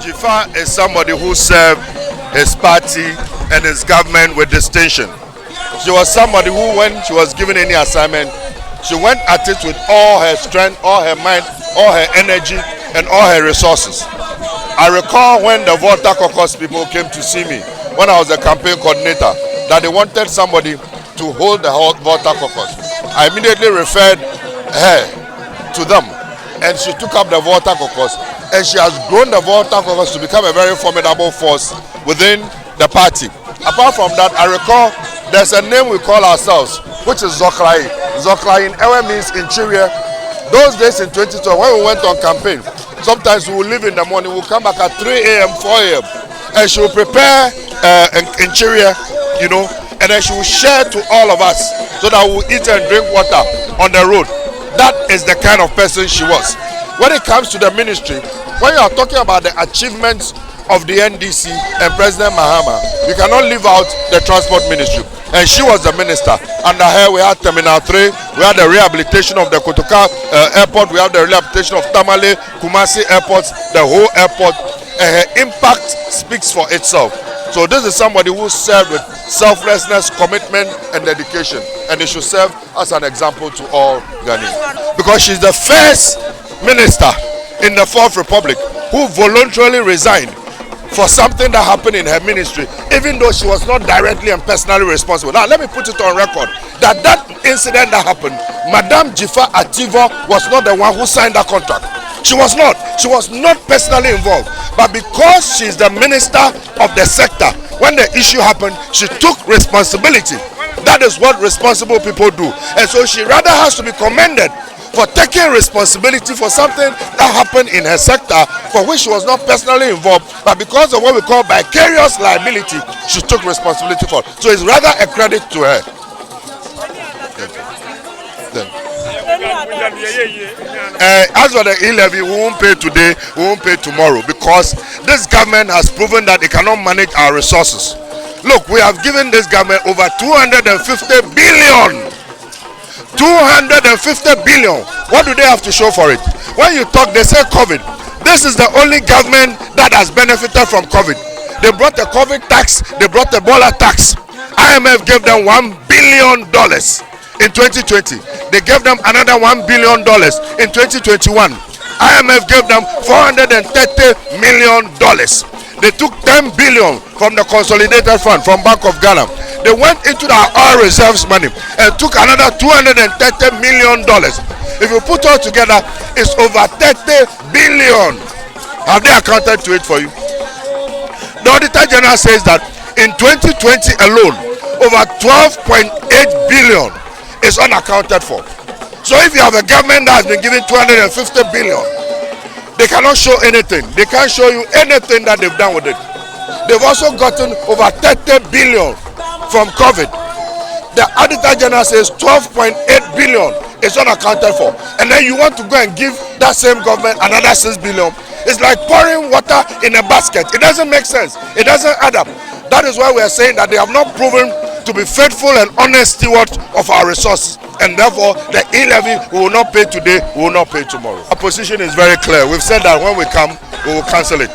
Dzifa is somebody who served his party and his government with distinction. She was somebody who, when she was given any assignment, she went at it with all her strength, all her mind, all her energy, and all her resources. I recall when the Volta Caucus people came to see me, when I was the campaign coordinator, that they wanted somebody to hold the Volta Caucus. I immediately referred her to them, and she took up the Volta Caucus, and she has grown the Volta Caucus to become a very formidable force within the party. Apart from that, I recall there's a name we call ourselves, which is Zoklai. Zoklai in Ewe means interior. Those days in 2012, when we went on campaign, sometimes we will leave in the morning, we'll come back at 3 a.m., 4 a.m., and she will prepare an interior, you know, and then she will share to all of us so that we'll eat and drink water on the road. That is the kind of person she was. When it comes to the ministry, when you are talking about the achievements of the NDC and President Mahama, you cannot leave out the transport ministry. And she was the minister. Under her, we had Terminal 3, we had the rehabilitation of the Kotoka airport, we have the rehabilitation of Tamale, Kumasi airports, the whole airport. And her impact speaks for itself. So this is somebody who served with selflessness, commitment, and dedication. And they should serve as an example to all Ghanaians. Because she's the first minister in the Fourth Republic who voluntarily resigned for something that happened in her ministry, even though she was not directly and personally responsible. Now, let me put it on record that incident that happened, Madame Dzifa Ativor was not the one who signed that contract. She was not. She was not personally involved. But because she's the minister of the sector, when the issue happened, she took responsibility. That is what responsible people do. And so she rather has to be commended for taking responsibility for something that happened in her sector for which she was not personally involved, but because of what we call vicarious liability, she took responsibility for it. So it's rather a credit to her. As for the E-Levy, we won't pay today, we won't pay tomorrow, because this government has proven that it cannot manage our resources. Look, we have given this government over 250 billion. 250 billion. What do they have to show for it? When you talk, they say COVID. This is the only government that has benefited from COVID. They brought the COVID tax, they brought the Ebola tax. IMF gave them $1 billion in 2020. They gave them another $1 billion in 2021. IMF gave them $430 million. They took 10 billion from the consolidated fund from Bank of Ghana. They went into the oil reserves money and took another $230 million. If you put all together, it's over 30 billion. Have they accounted to it for you? The Auditor General says that in 2020 alone, over 12.8 billion is unaccounted for. So if you have a government that has been given 250 billion, they cannot show anything. They can't show you anything that they've done with it. They've also gotten over 30 billion from COVID. The Auditor General says 12.8 billion is unaccounted for. And then you want to go and give that same government another 6 billion. It's like pouring water in a basket. It doesn't make sense. It doesn't add up. That is why we are saying that they have not proven to be faithful and honest stewards of our resources. And therefore, the E-Levy we will not pay today, we will not pay tomorrow. Our position is very clear. We've said that when we come, we will cancel it.